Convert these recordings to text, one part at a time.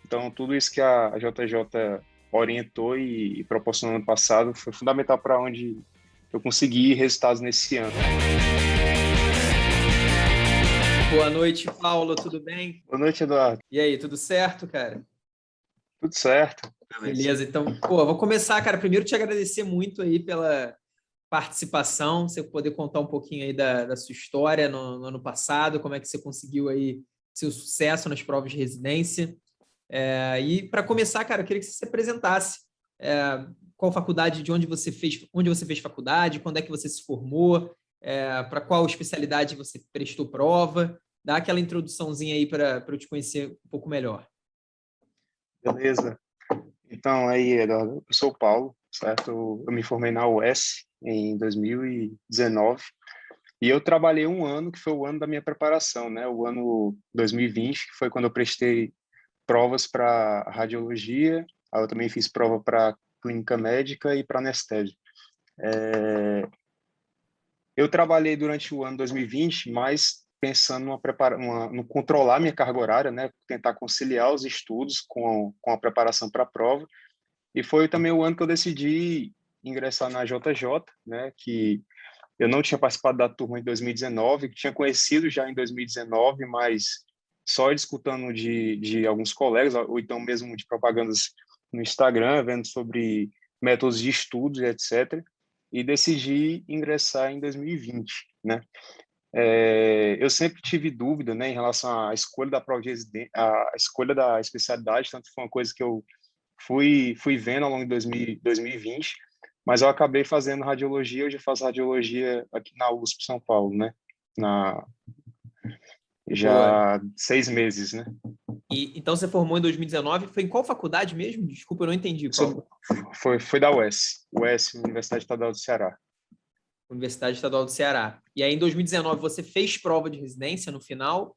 Então, tudo isso que a JJ orientou e proporcionou no passado foi fundamental para onde eu consegui resultados nesse ano. Boa noite, Paulo, tudo bem? Boa noite, Eduardo. E aí, tudo certo, cara? Tudo certo? Beleza, então, vou começar, cara, primeiro te agradecer muito aí pela participação, você poder contar um pouquinho aí da sua história no ano passado, como é que você conseguiu aí seu sucesso nas provas de residência. E para começar, cara, eu queria que você se apresentasse. Qual faculdade, onde você fez faculdade, quando é que você se formou, para qual especialidade você prestou prova, dá aquela introduçãozinha aí para eu te conhecer um pouco melhor. Beleza. Então, aí, Eduardo, eu sou o Paulo, certo? Eu me formei na UES em 2019 e eu trabalhei um ano, que foi o ano da minha preparação, né? O ano 2020, que foi quando eu prestei provas para radiologia, aí eu também fiz prova para clínica médica e para anestésia. Eu trabalhei durante o ano 2020, mas pensando no controlar minha carga horária, né? Tentar conciliar os estudos com a preparação para a prova. E foi também o ano que eu decidi ingressar na JJ, né? Que eu não tinha participado da turma em 2019, que tinha conhecido já em 2019, mas só escutando de alguns colegas, ou então mesmo de propagandas no Instagram, vendo sobre métodos de estudos e etc. E decidi ingressar em 2020, né? Eu sempre tive dúvida, né, em relação à escolha da prova de residência, a escolha da especialidade, tanto foi uma coisa que eu fui vendo ao longo de 2020, mas eu acabei fazendo radiologia. Hoje eu faço radiologia aqui na USP São Paulo, né? Boa. Já 6 meses, né? Então você formou em 2019, foi em qual faculdade mesmo? Desculpa, eu não entendi, Paulo. Foi da UES, Universidade Estadual do Ceará. Universidade Estadual do Ceará. E aí em 2019 você fez prova de residência no final?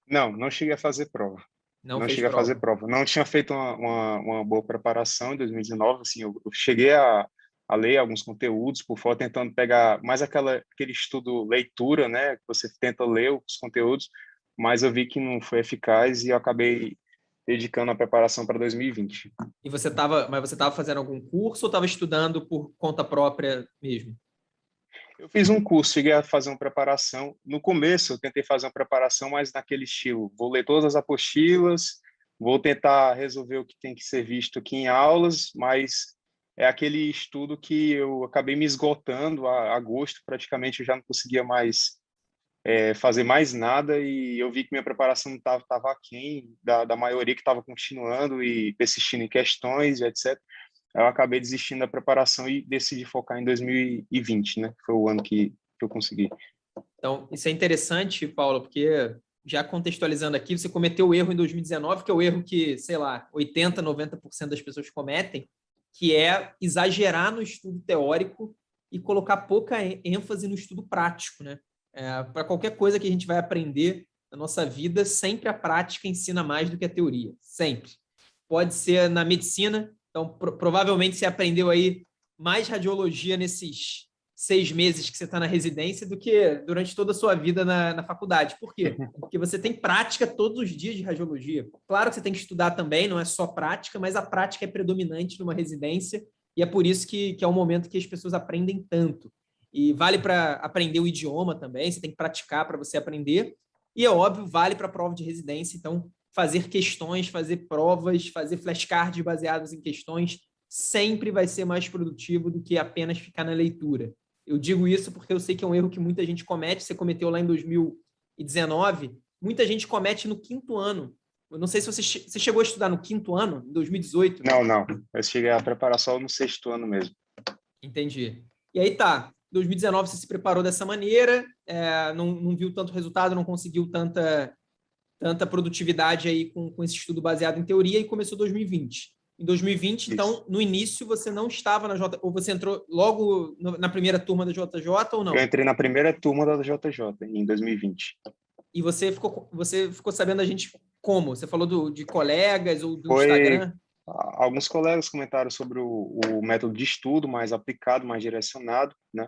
Não cheguei a fazer prova. Não Não fez cheguei a fazer prova. prova. Não tinha feito uma boa preparação em 2019. Assim, eu cheguei a ler alguns conteúdos por fora, tentando pegar mais aquele estudo leitura, né? Que você tenta ler os conteúdos, mas eu vi que não foi eficaz e eu acabei dedicando a preparação para 2020. Mas você estava fazendo algum curso ou estava estudando por conta própria mesmo? Eu fiz um curso, cheguei a fazer uma preparação. No começo, eu tentei fazer uma preparação mais naquele estilo. Vou ler todas as apostilas, vou tentar resolver o que tem que ser visto aqui em aulas, mas é aquele estudo que eu acabei me esgotando a agosto, praticamente eu já não conseguia mais fazer mais nada e eu vi que minha preparação estava aquém da maioria que estava continuando e persistindo em questões e etc. Eu acabei desistindo da preparação e decidi focar em 2020, né? Foi o ano que eu consegui. Então, isso é interessante, Paulo, porque já contextualizando aqui, você cometeu o erro em 2019, que é o erro que, sei lá, 80, 90% das pessoas cometem, que é exagerar no estudo teórico e colocar pouca ênfase no estudo prático, né? Para qualquer coisa que a gente vai aprender na nossa vida, sempre a prática ensina mais do que a teoria, sempre. Pode ser na medicina, então provavelmente você aprendeu aí mais radiologia nesses 6 meses que você está na residência do que durante toda a sua vida na faculdade. Por quê? Porque você tem prática todos os dias de radiologia. Claro que você tem que estudar também, não é só prática, mas a prática é predominante numa residência e é por isso que é o momento que as pessoas aprendem tanto. E vale para aprender o idioma também, você tem que praticar para você aprender. E é óbvio, vale para a prova de residência, então fazer questões, fazer provas, fazer flashcards baseados em questões sempre vai ser mais produtivo do que apenas ficar na leitura. Eu digo isso porque eu sei que é um erro que muita gente comete. Você cometeu lá em 2019, muita gente comete no quinto ano. Eu não sei se você chegou a estudar no quinto ano, em 2018. Não. Eu cheguei a preparar só no 6º ano mesmo. Entendi. E aí tá, 2019 você se preparou dessa maneira, não viu tanto resultado, não conseguiu tanta produtividade aí com esse estudo baseado em teoria e começou 2020. Em 2020, Isso. então, no início, você não estava na J, ou você entrou logo na primeira turma da JJ ou Eu não? entrei na primeira turma da JJ em 2020. E você ficou sabendo da gente como? Você falou de colegas ou do Foi Instagram? alguns colegas comentaram sobre o método de estudo mais aplicado, mais direcionado, né?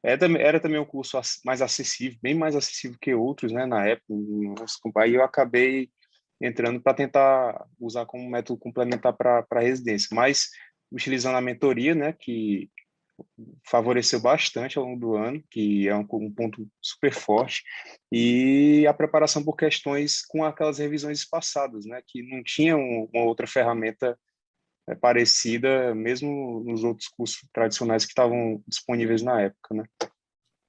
Era também um curso mais acessível, bem mais acessível que outros, né? Na época, aí eu acabei entrando para tentar usar como método complementar para a residência, mas utilizando a mentoria, né, que favoreceu bastante ao longo do ano, que é um ponto super forte, e a preparação por questões com aquelas revisões passadas, né, que não tinha uma outra ferramenta parecida, mesmo nos outros cursos tradicionais que estavam disponíveis na época, né?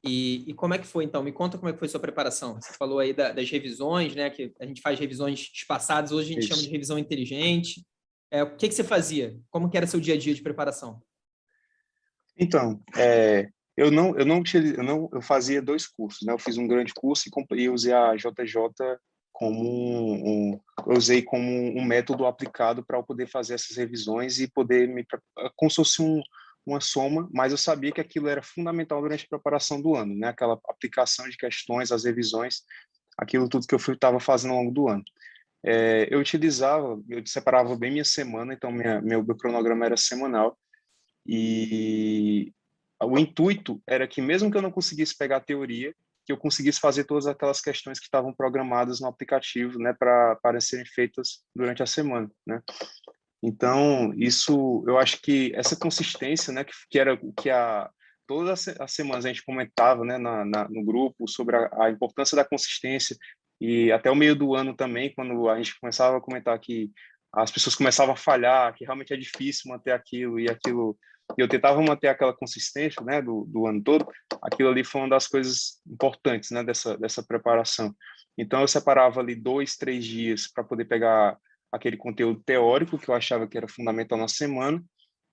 E como é que foi, então? Me conta como é que foi sua preparação. Você falou aí das revisões, né? Que a gente faz revisões espaçadas, hoje a gente chama de Isso. revisão inteligente. O que você fazia? Como que era seu dia a dia de preparação? Então, eu fazia dois cursos, né? Eu fiz um grande curso e usei a JJ como eu usei como um método aplicado para eu poder fazer essas revisões e poder como se fosse uma soma, mas eu sabia que aquilo era fundamental durante a preparação do ano, né? Aquela aplicação de questões, as revisões, aquilo tudo que eu estava fazendo ao longo do ano. Eu separava bem minha semana, então meu cronograma era semanal. E o intuito era que, mesmo que eu não conseguisse pegar a teoria, que eu conseguisse fazer todas aquelas questões que estavam programadas no aplicativo, né, para serem feitas durante a semana, né? Então, isso, eu acho que essa consistência, né, que era o que todas as semanas a gente comentava, né, no grupo sobre a importância da consistência, e até o meio do ano também, quando a gente começava a comentar que as pessoas começavam a falhar, que realmente é difícil manter aquilo, e eu tentava manter aquela consistência, né, do ano todo. Aquilo ali foi uma das coisas importantes, né, dessa preparação. Então, eu separava ali 2, 3 dias para poder pegar aquele conteúdo teórico que eu achava que era fundamental na semana,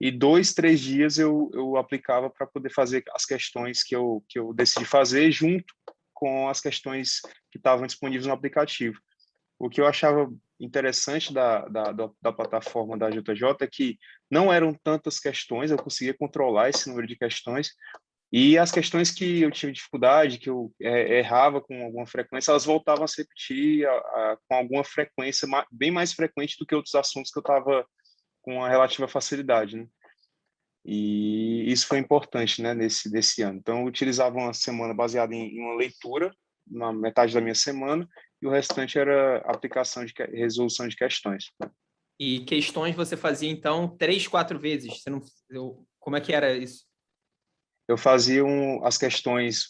e 2, 3 dias eu aplicava para poder fazer as questões que eu decidi fazer junto com as questões que estavam disponíveis no aplicativo. O que eu achava interessante da plataforma da JJ é que não eram tantas questões, eu conseguia controlar esse número de questões, e as questões que eu tinha dificuldade, que eu errava com alguma frequência, elas voltavam a se repetir com alguma frequência, bem mais frequente do que outros assuntos que eu estava com a relativa facilidade, né? E isso foi importante, né, desse ano. Então, eu utilizava uma semana baseada em uma leitura, na metade da minha semana, e o restante era aplicação de resolução de questões. E questões você fazia, então, 3, 4 vezes? Você não, como é que era isso? Eu fazia as questões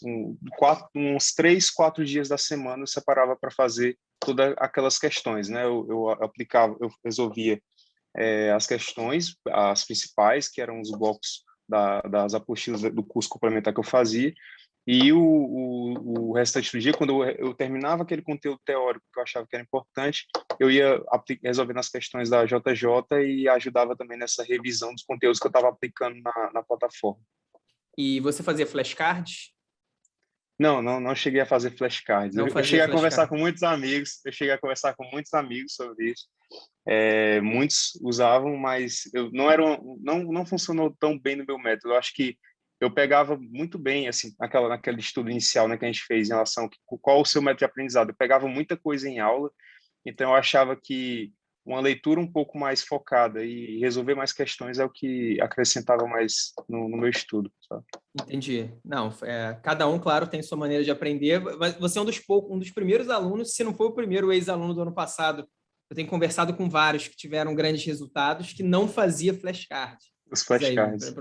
uns 3, 4 dias da semana, eu separava para fazer todas aquelas questões, né? Eu aplicava, eu resolvia as questões, as principais, que eram os blocos das apostilas do curso complementar que eu fazia, e o restante do dia, quando eu terminava aquele conteúdo teórico que eu achava que era importante, eu ia resolvendo as questões da JJ e ajudava também nessa revisão dos conteúdos que eu estava aplicando na plataforma. E você fazia flashcards? Não cheguei a fazer flashcards. Não Eu fazia cheguei a conversar flashcard. com muitos amigos, sobre isso. Muitos usavam, mas eu não funcionou tão bem no meu método. Eu acho que eu pegava muito bem, assim, naquele estudo inicial, né, que a gente fez em relação a qual o seu método de aprendizado. Eu pegava muita coisa em aula, então eu achava que uma leitura um pouco mais focada e resolver mais questões é o que acrescentava mais no meu estudo, sabe? Entendi. Não, cada um, claro, tem sua maneira de aprender. Você é um dos primeiros alunos, se não for o primeiro ex-aluno do ano passado. Eu tenho conversado com vários que tiveram grandes resultados que não fazia flashcard. Os Mas aí, flashcards.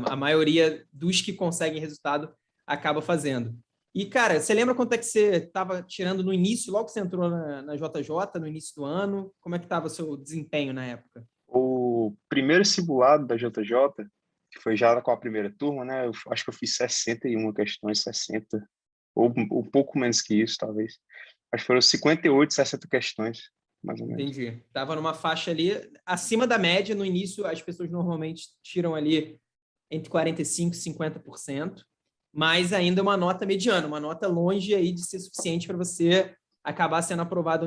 a maioria dos que conseguem resultado acaba fazendo. E, cara, você lembra quanto é que você estava tirando no início, logo que você entrou na JJ, no início do ano? Como é que estava o seu desempenho na época? O primeiro simulado da JJ, que foi já com a primeira turma, né? Eu acho que eu fiz 61 questões, 60, ou um pouco menos que isso, talvez. Acho que foram 58, 60 questões, mais ou menos. Entendi. Estava numa faixa ali acima da média. No início, as pessoas normalmente tiram ali entre 45% e 50%, mas ainda uma nota mediana, uma nota longe aí de ser suficiente para você acabar sendo aprovado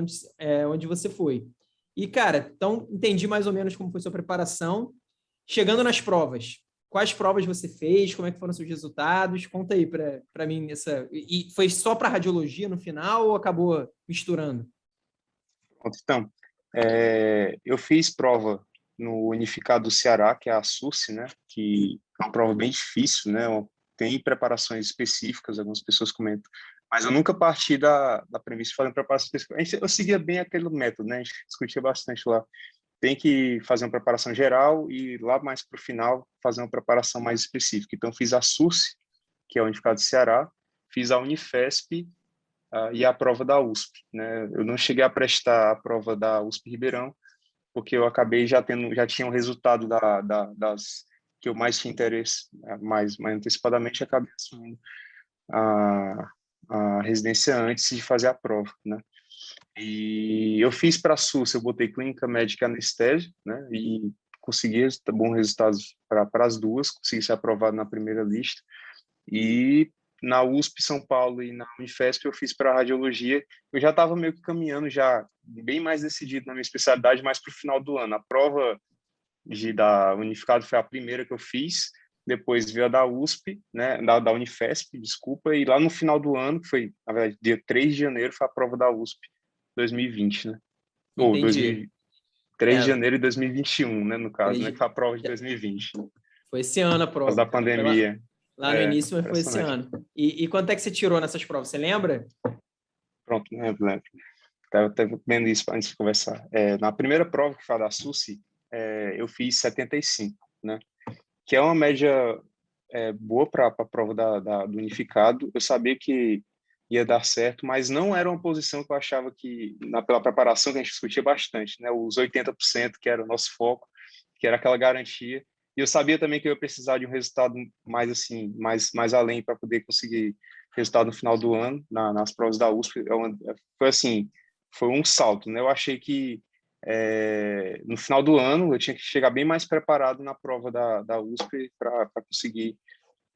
onde você foi. E, cara, então entendi mais ou menos como foi sua preparação. Chegando nas provas, quais provas você fez? Como é que foram seus resultados? Conta aí para mim E foi só para radiologia no final ou acabou misturando? Pronto, então, eu fiz prova no Unificado do Ceará, que é a SURSE, né? Que é uma prova bem difícil, né? Tem preparações específicas, algumas pessoas comentam, Mas eu nunca parti da premissa de fazer uma preparação específica. Eu seguia bem aquele método, né? A gente discutia bastante lá. Tem que fazer uma preparação geral e lá mais para o final fazer uma preparação mais específica. Então, fiz a SURSE, que é a Unificado do Ceará, fiz a Unifesp e a prova da USP, né? Eu não cheguei a prestar a prova da USP Ribeirão, porque eu acabei já tinha o resultado das que eu mais tinha interesse, mais antecipadamente, acabei assumindo a residência antes de fazer a prova, né? E eu fiz para a SUS, eu botei clínica médica e anestésia, né? E consegui bons resultados para as duas, consegui ser aprovado na primeira lista. E na USP São Paulo e na Unifesp eu fiz para radiologia. Eu já estava meio que caminhando, já bem mais decidido na minha especialidade, mas para o final do ano. A prova da Unificado foi a primeira que eu fiz, depois veio a da USP, né, da Unifesp, desculpa, e lá no final do ano, que foi, na verdade, dia 3 de janeiro, foi a prova da USP 2020, né? Ou Entendi. 3 de janeiro de 2021, né, no caso, 3 né, que de... foi a prova de 2020, por Foi esse ano a causa prova, da cara. Foi lá, pandemia. lá no início, mas foi esse Impressionante. ano. E quanto é que você tirou nessas provas? Você lembra? Pronto, lembro. Estava vendo isso antes de conversar. Na primeira prova, que foi a da SUSI, eu fiz 75, né? Que é uma média boa para a prova do unificado. Eu sabia que ia dar certo, mas não era uma posição que eu achava que, pela preparação que a gente discutia bastante, né? Os 80%, que era o nosso foco, que era aquela garantia. E eu sabia também que eu ia precisar de um resultado mais assim, mais além para poder conseguir resultado no final do ano, nas provas da USP. Foi assim, foi um salto, né? Eu achei que no final do ano eu tinha que chegar bem mais preparado na prova da USP para conseguir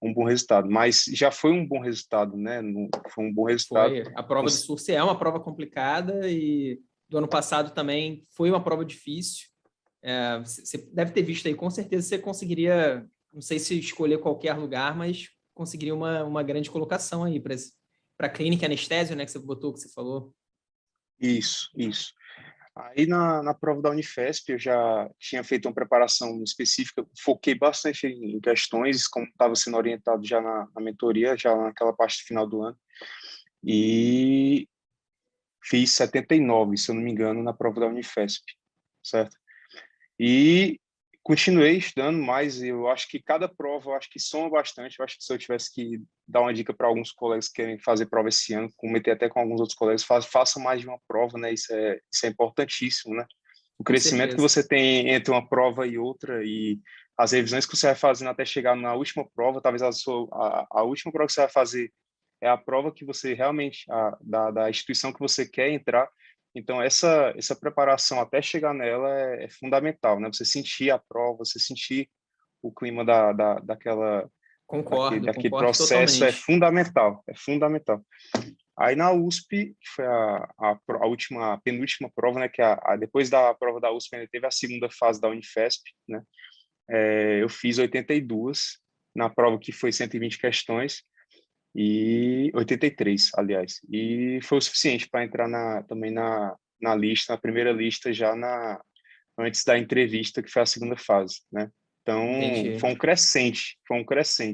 um bom resultado, mas já foi um bom resultado, né? Foi um bom resultado. Foi. A prova do SURSE é uma prova complicada e do ano passado também foi uma prova difícil. Você deve ter visto aí, com certeza você conseguiria, não sei se escolher qualquer lugar, mas conseguiria uma grande colocação aí para clínica anestésio, né, que você botou, que você falou. Isso. Aí na prova da Unifesp eu já tinha feito uma preparação específica, foquei bastante em questões, como estava sendo orientado já na mentoria, já naquela parte final do ano, e fiz 79, se eu não me engano, na prova da Unifesp, certo? E continuei estudando, mas eu acho que cada prova, eu acho que soma bastante. Eu acho que se eu tivesse que dar uma dica para alguns colegas que querem fazer prova esse ano, cometer até com alguns outros colegas, façam mais de uma prova, né? Isso é importantíssimo, né? O Com crescimento que certeza. você tem entre uma prova e outra e as revisões que você vai fazendo até chegar na última prova, talvez a última prova que você vai fazer é a prova que você realmente, da instituição que você quer entrar. Então, essa preparação até chegar nela é fundamental, né? Você sentir a prova, você sentir o clima daquele Concordo processo totalmente. é fundamental. Aí na USP, que foi a penúltima prova, né? Depois da prova da USP, ainda teve a segunda fase da Unifesp, né? Eu fiz 82 na prova que foi 120 questões, e 83, aliás. E foi o suficiente para entrar também na lista, na primeira lista, já antes da entrevista, que foi a segunda fase, né? Então, Entendi. foi um crescente.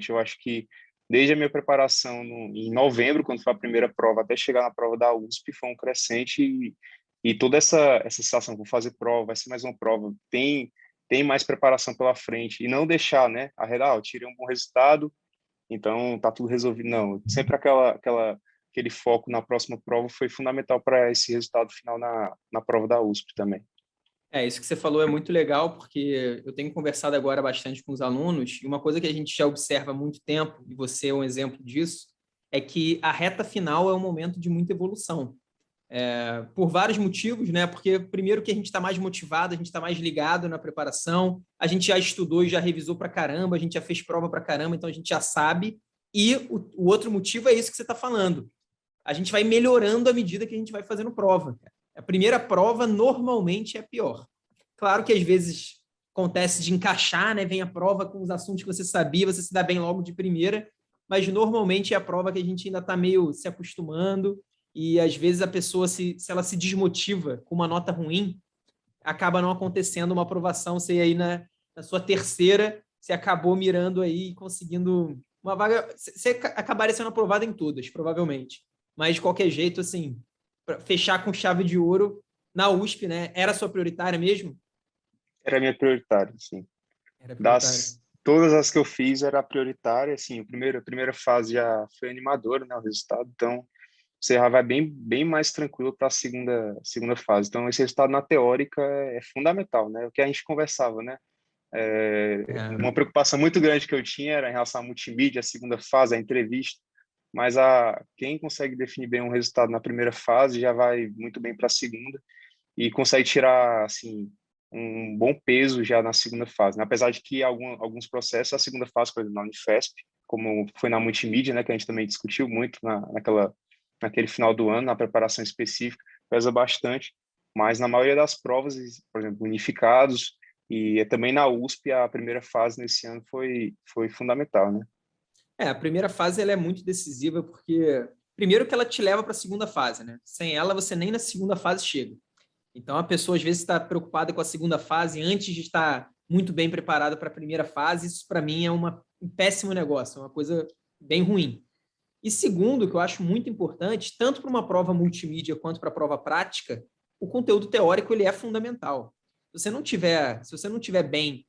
Eu acho que desde a minha preparação em novembro, quando foi a primeira prova, até chegar na prova da USP, foi um crescente e toda essa sensação, vou fazer prova, vai ser mais uma prova, tem mais preparação pela frente, e não deixar, né, eu tirei um bom resultado, então tá tudo resolvido. Não, sempre aquele foco na próxima prova foi fundamental para esse resultado final na prova da USP também. Isso que você falou é muito legal, porque eu tenho conversado agora bastante com os alunos, e uma coisa que a gente já observa há muito tempo, e você é um exemplo disso, é que a reta final é um momento de muita evolução. Por vários motivos, né? Porque primeiro que a gente está mais motivado, a gente está mais ligado na preparação, a gente já estudou e já revisou para caramba, a gente já fez prova para caramba, então a gente já sabe. E o outro motivo é isso que você está falando. A gente vai melhorando à medida que a gente vai fazendo prova. A primeira prova normalmente é a pior. Claro que às vezes acontece de encaixar, né? Vem a prova com os assuntos que você sabia, você se dá bem logo de primeira, mas normalmente é a prova que a gente ainda está meio se acostumando e às vezes a pessoa, se ela se desmotiva com uma nota ruim, acaba não acontecendo uma aprovação, você aí na sua terceira, você acabou mirando aí e conseguindo uma vaga, você acabaria sendo aprovado em todas, provavelmente. mas de qualquer jeito, assim, para fechar com chave de ouro na USP, né? Era a sua prioritária mesmo? Era a minha prioritária, sim. Era prioritária. Todas as que eu fiz era a prioritária, assim, a primeira fase já foi animadora, né, o resultado, então você já vai bem mais tranquilo para a segunda fase. Então, esse resultado na teórica é fundamental, né? O que a gente conversava, né? Uma preocupação muito grande que eu tinha era em relação à multimídia, a segunda fase, a entrevista, mas quem consegue definir bem um resultado na primeira fase já vai muito bem para a segunda e consegue tirar, assim, um bom peso já na segunda fase, né? Apesar de que alguns processos, a segunda fase, por exemplo, na Unifesp, como foi na multimídia, né, que a gente também discutiu muito naquele final do ano, na preparação específica, pesa bastante, mas na maioria das provas, por exemplo, unificados, e também na USP, a primeira fase nesse ano foi fundamental, né? A primeira fase ela é muito decisiva porque, primeiro, que ela te leva para a segunda fase, né? Sem ela, você nem na segunda fase chega. Então, a pessoa às vezes está preocupada com a segunda fase antes de estar muito bem preparada para a primeira fase. Isso, para mim, é um péssimo negócio, é uma coisa bem ruim. E segundo, que eu acho muito importante, tanto para uma prova multimídia quanto para a prova prática, o conteúdo teórico ele é fundamental. Se você não tiver bem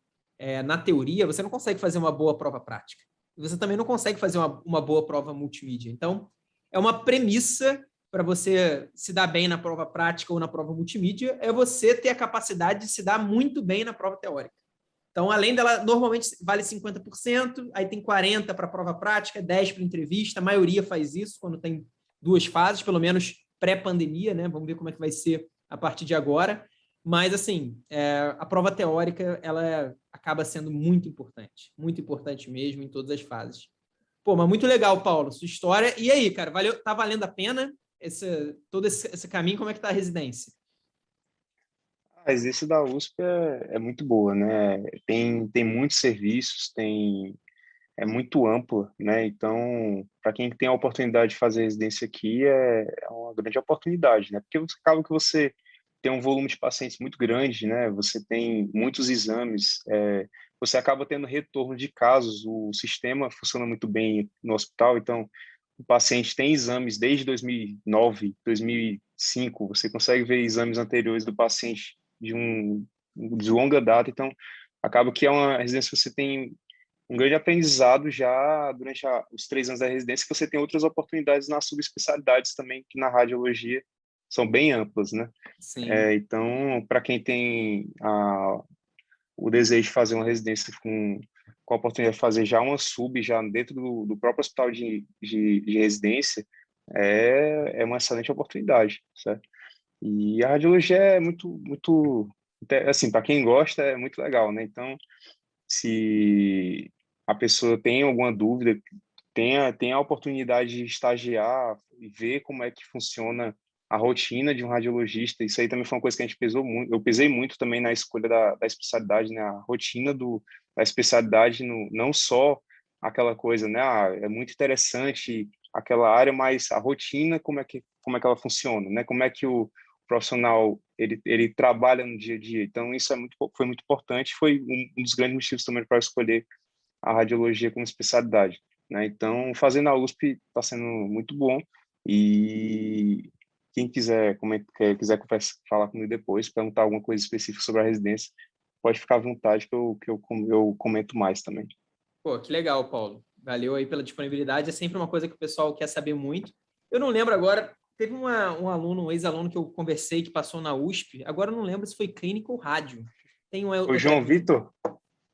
na teoria, você não consegue fazer uma boa prova prática. E você também não consegue fazer uma boa prova multimídia. Então, é uma premissa para você se dar bem na prova prática ou na prova multimídia, é você ter a capacidade de se dar muito bem na prova teórica. Então, além dela, normalmente vale 50%, aí tem 40% para a prova prática, 10% para entrevista, a maioria faz isso quando tem duas fases, pelo menos pré-pandemia, né? Vamos ver como é que vai ser a partir de agora. Mas, assim, a prova teórica, ela acaba sendo muito importante mesmo em todas as fases. Pô, mas muito legal, Paulo, sua história. E aí, cara, tá valendo a pena todo esse caminho? Como é que tá a residência? A residência da USP é muito boa, né? Tem muitos serviços, é muito ampla, né? Então, para quem tem a oportunidade de fazer residência aqui, é uma grande oportunidade, né? Porque acaba que você tem um volume de pacientes muito grande, né? Você tem muitos exames, você acaba tendo retorno de casos, o sistema funciona muito bem no hospital, então o paciente tem exames desde 2009, 2005, você consegue ver exames anteriores do paciente de longa data, então acaba que é uma residência que você tem um grande aprendizado já durante os 3 anos da residência, que você tem outras oportunidades nas subespecialidades também, que na radiologia são bem amplas, né? Sim. Então, para quem tem o desejo de fazer uma residência com a oportunidade de fazer já uma sub, já dentro do próprio hospital de residência, é uma excelente oportunidade, certo? E a radiologia é muito, assim, para quem gosta, é muito legal, né? Então, se a pessoa tem alguma dúvida, tem a oportunidade de estagiar e ver como é que funciona a rotina de um radiologista. Isso aí também foi uma coisa que a gente pesou muito. Eu pesei muito também na escolha da especialidade, né? A rotina da especialidade, não só aquela coisa, né? É muito interessante aquela área, mas a rotina, como é que ela funciona, né? Como é que o profissional ele trabalha no dia a dia. Então, isso foi muito importante. Foi um dos grandes motivos também para escolher a radiologia como especialidade, né? Então, fazer na USP está sendo muito bom e quem quiser falar comigo depois, perguntar alguma coisa específica sobre a residência, pode ficar à vontade que eu comento mais também. Pô, que legal, Paulo. Valeu aí pela disponibilidade. É sempre uma coisa que o pessoal quer saber muito. Eu não lembro agora, teve um aluno, um ex-aluno que eu conversei que passou na USP. Agora eu não lembro se foi clínica ou rádio. Tem O outra. João Vitor,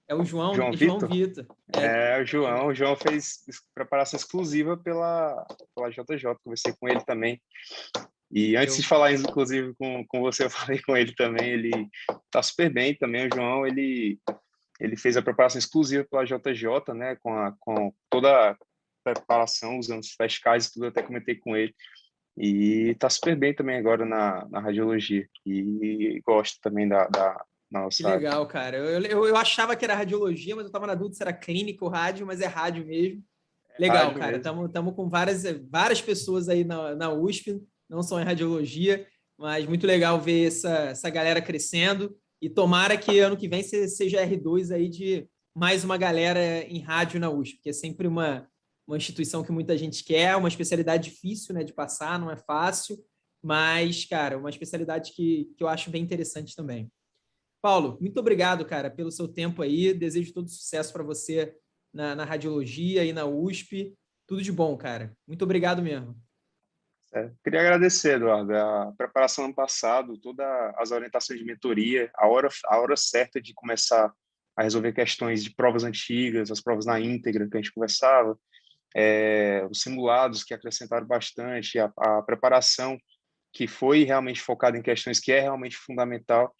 É o João João Vitor, Vitor. o João fez preparação exclusiva pela JJ, conversei com ele também. E antes de Eu, falar, inclusive, com você, eu falei com ele também, ele tá super bem também, o João, ele fez a preparação exclusiva pela JJ, né, com toda a preparação, usando os flashcards e tudo, até comentei com ele, e tá super bem também agora na radiologia, e gosto também da que nossa área. legal, cara. Eu achava que era radiologia, mas eu estava na dúvida se era clínica ou rádio, mas é rádio mesmo. Legal, Rádio cara. mesmo. Estamos com várias pessoas aí na USP, não só em radiologia, mas muito legal ver essa galera crescendo. E tomara que ano que vem seja R2 aí de mais uma galera em rádio na USP, que é sempre uma instituição que muita gente quer, uma especialidade difícil, né, de passar, não é fácil, mas, cara, uma especialidade que eu acho bem interessante também. Paulo, muito obrigado, cara, pelo seu tempo aí. Desejo todo sucesso para você na radiologia e na USP. Tudo de bom, cara. Muito obrigado mesmo. Queria agradecer, Eduardo, a preparação ano passado, todas as orientações de mentoria, a hora certa de começar a resolver questões de provas antigas, as provas na íntegra que a gente conversava, os simulados que acrescentaram bastante, a preparação que foi realmente focada em questões que é realmente fundamental.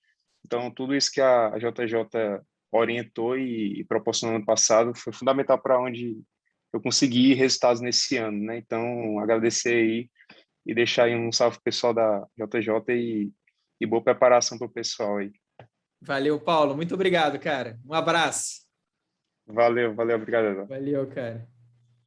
Então, tudo isso que a JJ orientou e proporcionou ano passado foi fundamental para onde eu consegui resultados nesse ano, né? Então, agradecer aí e deixar aí um salve pessoal da JJ e boa preparação para o pessoal aí. Valeu, Paulo. Muito obrigado, cara. Um abraço. Valeu, obrigado. Valeu, cara.